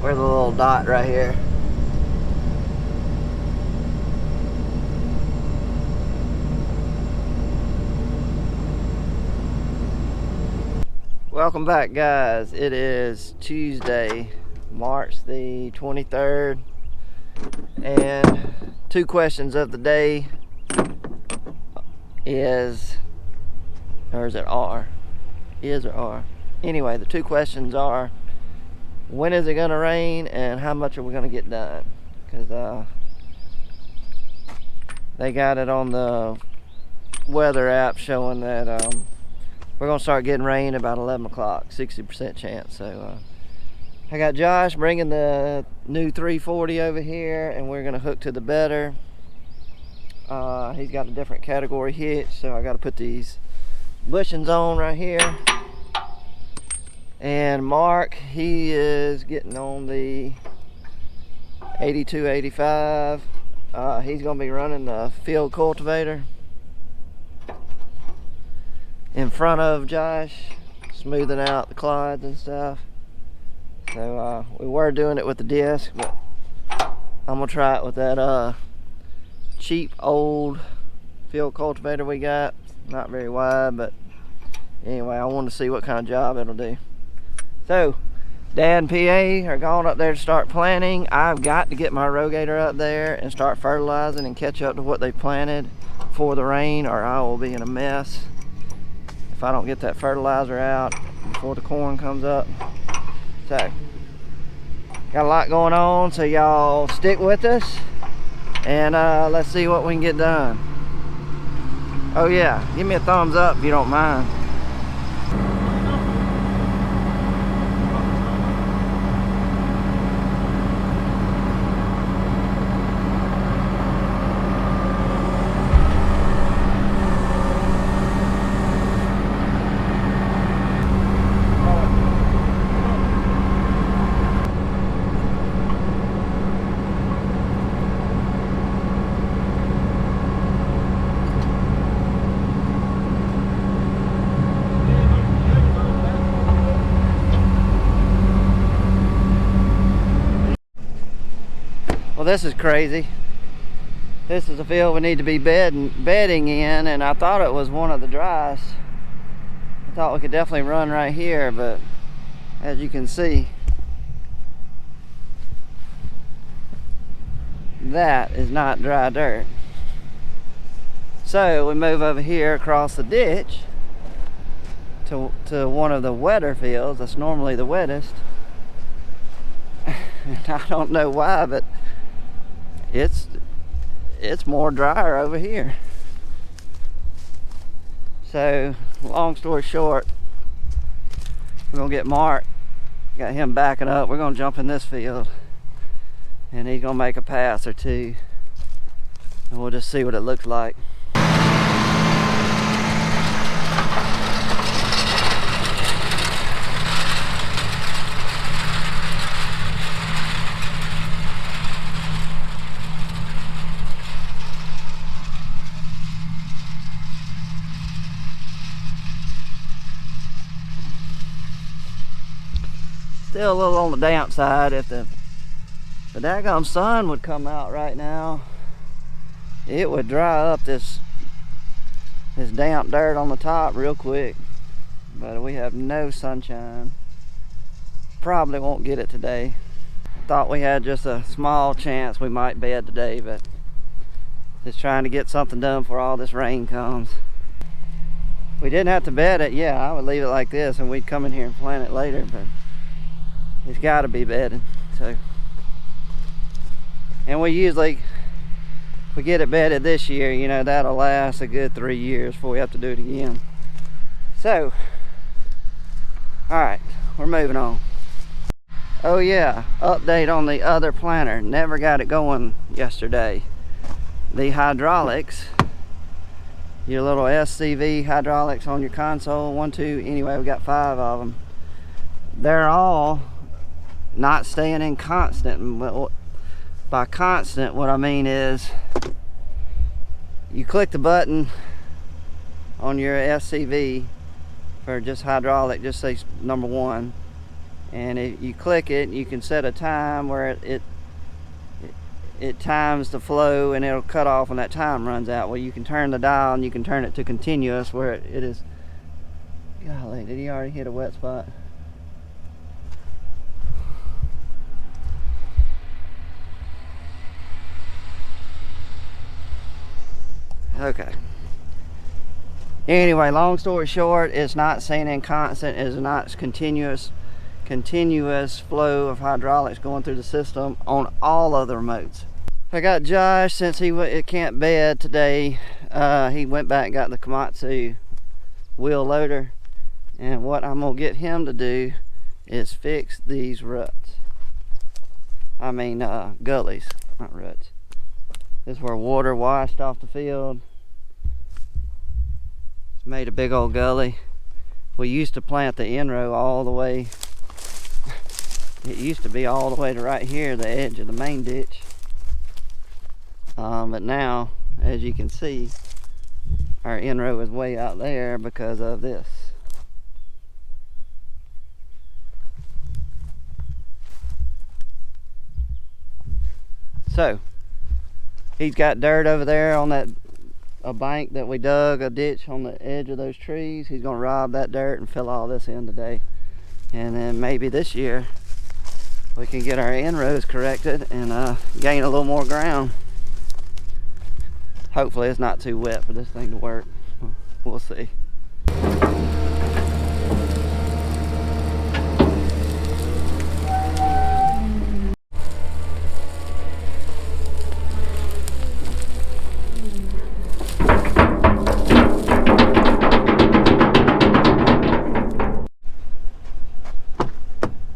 We're the little dot right here. Welcome back, guys. It is Tuesday, March the 23rd, and two questions of the day is, or is it are? Is or are? Anyway, the two questions are, when is it going to rain and how much are we going to get done? Because they got it on the weather app showing that we're going to start getting rain about 11 o'clock, 60% chance. So I got Josh bringing the new 340 over here, and we're going to hook to the better. He's got a different category hitch, so I got to put these bushings on right here. And Mark, he is getting on the 8285. He's going to be running the field cultivator in front of Josh, smoothing out the clods and stuff. So we were doing it with the disc, but I'm gonna try it with that cheap old field cultivator we got. Not very wide, but anyway, I want to see what kind of job it'll do. So Dad and PA are going up there to start planting. I've got to get my rogator up there and start fertilizing and catch up to what they've planted before the rain, or I will be in a mess if I don't get that fertilizer out before the corn comes up. So got a lot going on, so y'all stick with us and let's see what we can get done. Oh yeah, give me a thumbs up if you don't mind. Well, this is crazy. This is a field we need to be bedding in, and I thought it was one of the driest. I thought we could definitely run right here, but as you can see, that is not dry dirt. So we move over here across the ditch to one of the wetter fields. That's normally the wettest. And I don't know why, but it's more drier over here. So long story short, we're gonna get Mark, got him backing up. We're gonna jump in this field and he's gonna make a pass or two, and we'll just see what it looks like. Still a little on the damp side. If the daggum sun would come out right now, it would dry up this damp dirt on the top real quick. But we have no sunshine. Probably won't get it today. Thought we had just a small chance we might bed today, but just trying to get something done before all this rain comes. We didn't have to bed it. Yeah, I would leave it like this and we'd come in here and plant it later, but it's got to be bedded. So, and we usually, if we get it bedded this year, you know, that'll last a good 3 years before we have to do it again. So, all right, we're moving on. Oh yeah, update on the other planter. Never got it going yesterday. The hydraulics, your little SCV hydraulics on your console, 1, 2, anyway, we got 5 of them. They're all not staying in constant. By constant, what I mean is you click the button on your SCV for just hydraulic, just say number 1, and if you click it, you can set a time where it times the flow, and it'll cut off when that time runs out. Well, you can turn the dial and you can turn it to continuous where it is. Golly, did he already hit a wet spot? Okay. Anyway, long story short, it's not sine constant, it's not continuous flow of hydraulics going through the system on all other remotes. I got Josh, since he can't bed today, he went back and got the Komatsu wheel loader, and what I'm gonna get him to do is fix these ruts. I mean gullies, not ruts. This is where water washed off the field. It's made a big old gully. We used to plant the in-row all the way. It used to be all the way to right here, the edge of the main ditch. But now, as you can see, our in-row is way out there because of this. So, he's got dirt over there on a bank that we dug, a ditch on the edge of those trees. He's gonna rob that dirt and fill all this in today. And then maybe this year we can get our in-rows corrected and gain a little more ground. Hopefully it's not too wet for this thing to work. We'll see.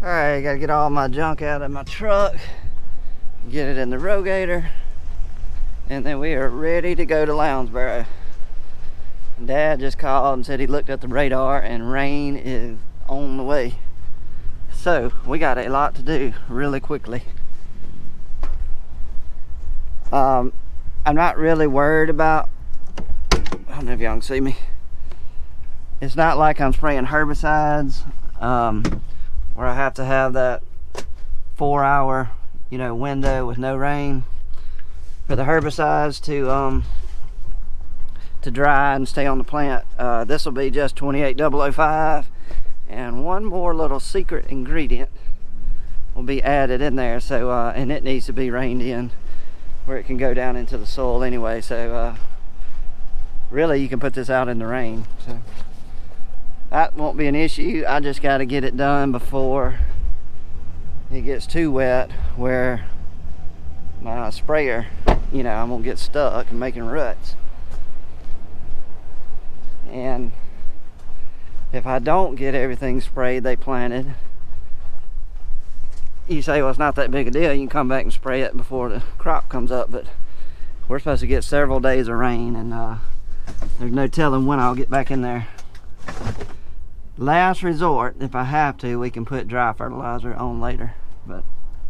Alright, gotta get all my junk out of my truck, get it in the Rogator, and then we are ready to go to Lounsboro. Dad just called and said he looked at the radar and rain is on the way. So we got a lot to do really quickly. I'm not really worried about, I don't know if y'all can see me. It's not like I'm spraying herbicides where I have to have that 4-hour window with no rain for the herbicides to dry and stay on the plant. This will be just 28005, and one more little secret ingredient will be added in there. So and it needs to be rained in where it can go down into the soil anyway. So really you can put this out in the rain, so that won't be an issue. I just got to get it done before it gets too wet where my sprayer, I'm gonna get stuck and making ruts. And if I don't get everything sprayed they planted, you say, well, it's not that big a deal, you can come back and spray it before the crop comes up. But we're supposed to get several days of rain, and there's no telling when I'll get back in there. Last resort, if I have to, we can put dry fertilizer on later, but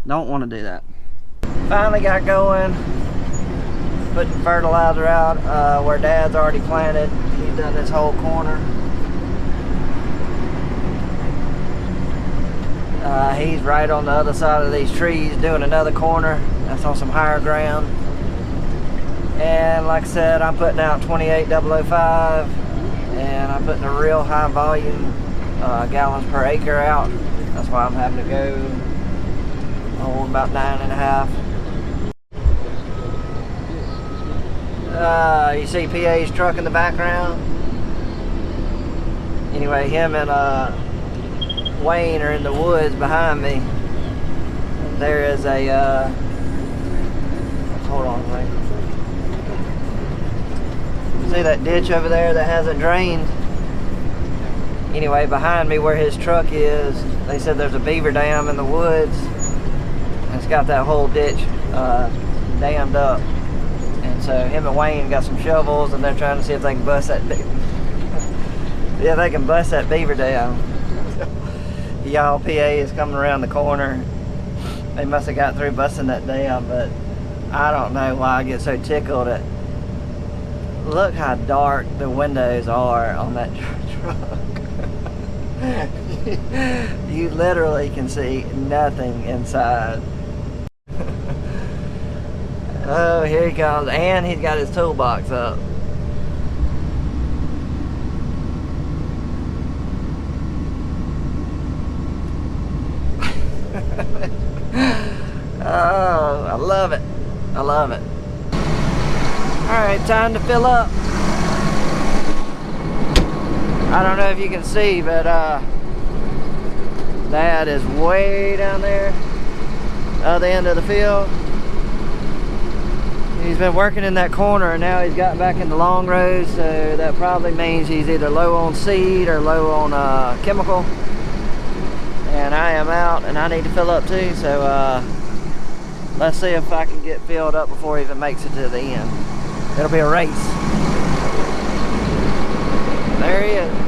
don't want to do that. Finally got going, putting fertilizer out where Dad's already planted. He's done this whole corner. He's right on the other side of these trees doing another corner. That's on some higher ground. And like I said, I'm putting out 28005, and I'm putting a real high volume gallons per acre out. That's why I'm having to go about 9.5. You see PA's truck in the background. Anyway, him and Wayne are in the woods behind me. There is a hold on, Wayne. See that ditch over there that hasn't drained? Anyway, behind me where his truck is, they said there's a beaver dam in the woods. It's got that whole ditch dammed up. And so him and Wayne got some shovels, and they're trying to see if they can bust that yeah, they can bust that beaver dam. Y'all, PA is coming around the corner. They must have got through busting that dam, but I don't know why I get so tickled at. Look how dark the windows are on that truck. You literally can see nothing inside. Oh, here he comes, and he's got his toolbox up. Oh, I love it. I love it. Alright, time to fill up. I don't know if you can see, but Dad is way down there, other end of the field. He's been working in that corner, and now he's gotten back in the long rows, so that probably means he's either low on seed or low on chemical. And I am out, and I need to fill up too, so let's see if I can get filled up before he even makes it to the end. It'll be a race. There he is.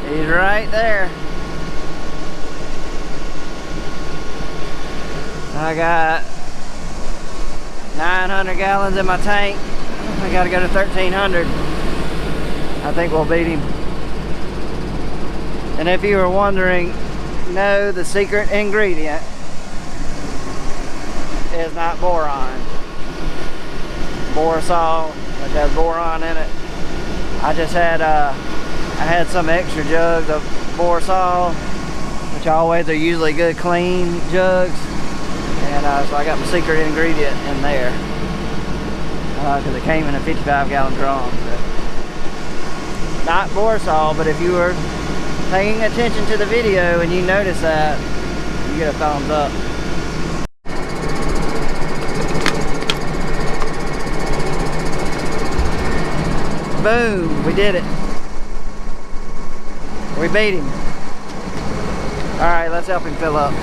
He's right there. I got 900 gallons in my tank. I gotta go to 1,300. I think we'll beat him. And if you were wondering, no, the secret ingredient is not boron. Borsol, which has boron in it. I just had I had some extra jugs of Borsol, which always are usually good clean jugs, and so I got my secret ingredient in there because it came in a 55-gallon drum. So. Not Borsol, but if you were paying attention to the video and you notice that, you get a thumbs up. Boom, we did it. We beat him. All right, let's help him fill up.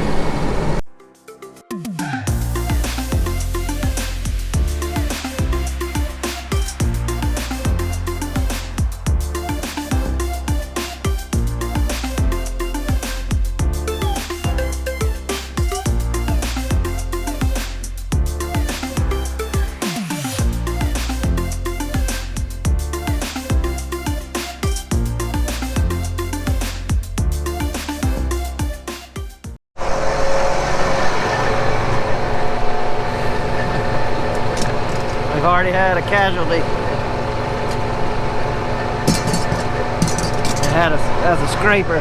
We've already had a casualty. That's a scraper.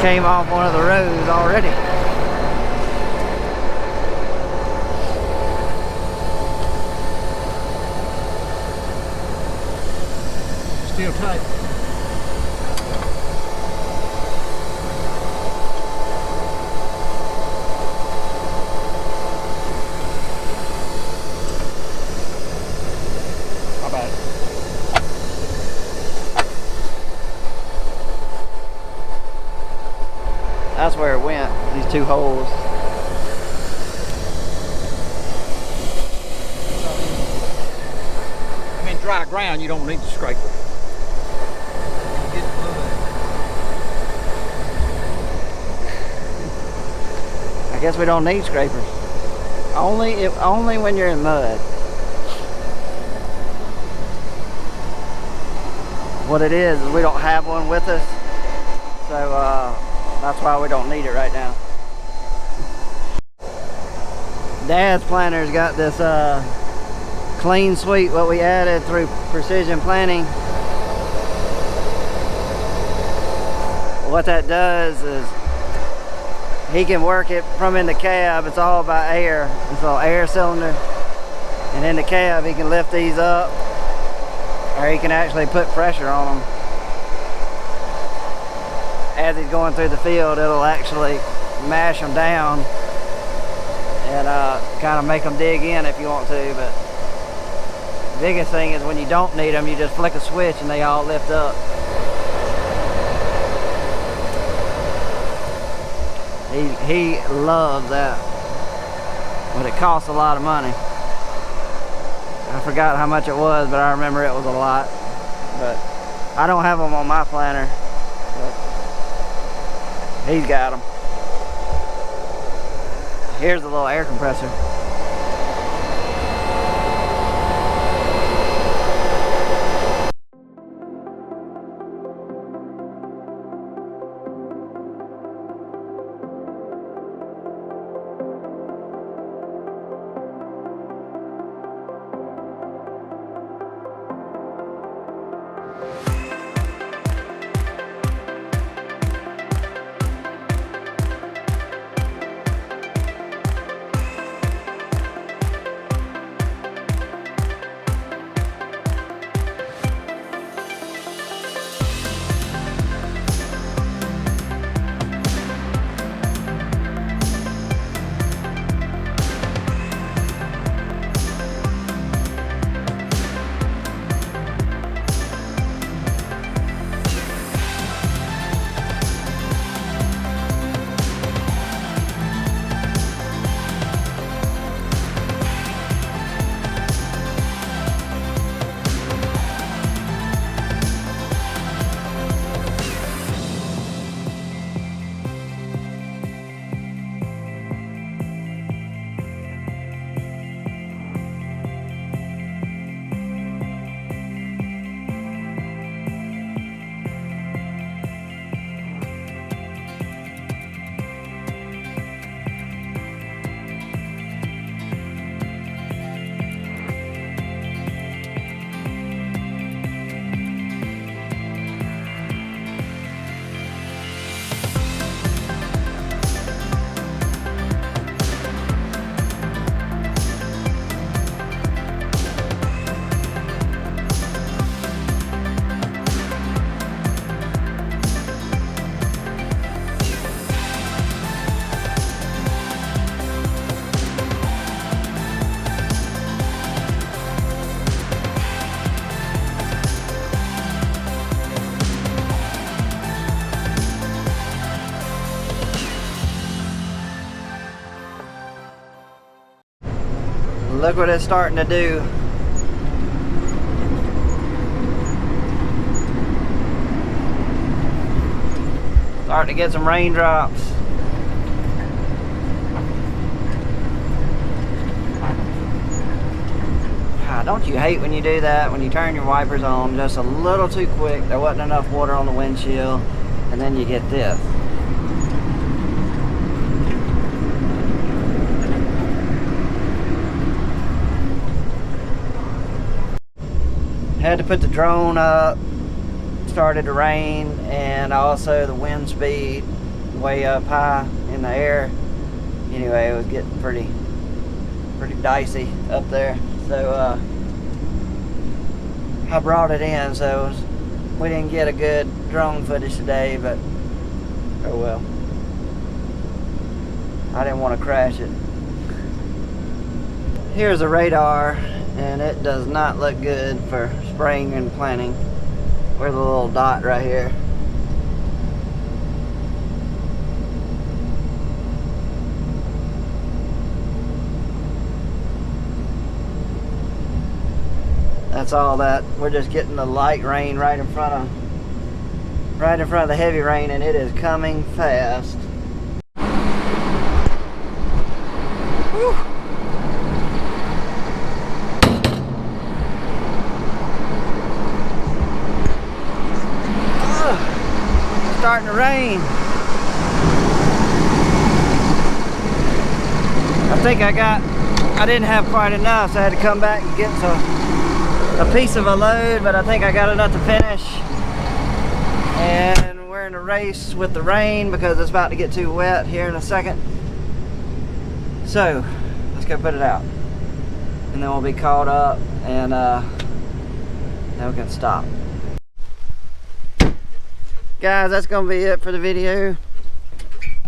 Came off one of the rows already. Still tight. That's where it went, these two holes. I mean, dry ground, you don't need the scraper. I guess we don't need scrapers. Only when you're in mud. What it is we don't have one with us, so that's why we don't need it right now. Dad's planter's got this clean sweep, what we added through precision planting. What that does is he can work it from in the cab. It's all about air. It's all air cylinder. And in the cab, he can lift these up, or he can actually put pressure on them. As he's going through the field, it'll actually mash them down and kind of make them dig in if you want to. But the biggest thing is when you don't need them, you just flick a switch and they all lift up. He loves that, but it costs a lot of money. I forgot how much it was, but I remember it was a lot. But I don't have them on my planter, but he's got them. Here's the little air compressor. Look what it's starting to do. Starting to get some raindrops. Don't you hate when you do that, when you turn your wipers on just a little too quick, there wasn't enough water on the windshield, and then you get this. Had to put the drone up, started to rain, and also the wind speed way up high in the air. Anyway, it was getting pretty dicey up there. So I brought it in, so we didn't get a good drone footage today, but oh well. I didn't want to crash it. Here's a radar, and it does not look good for spraying and planting. We're the little dot right here. That's all that. We're just getting the light rain right in front of the heavy rain, and it is coming fast. Whew. Starting to rain. I think I didn't have quite enough, so I had to come back and get a piece of a load, but I think I got enough to finish. And we're in a race with the rain because it's about to get too wet here in a second. So let's go put it out, and then we'll be caught up, and then we can stop. Guys, that's gonna be it for the video.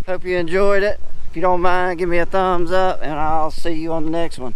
Hope you enjoyed it. If you don't mind, give me a thumbs up, and I'll see you on the next one.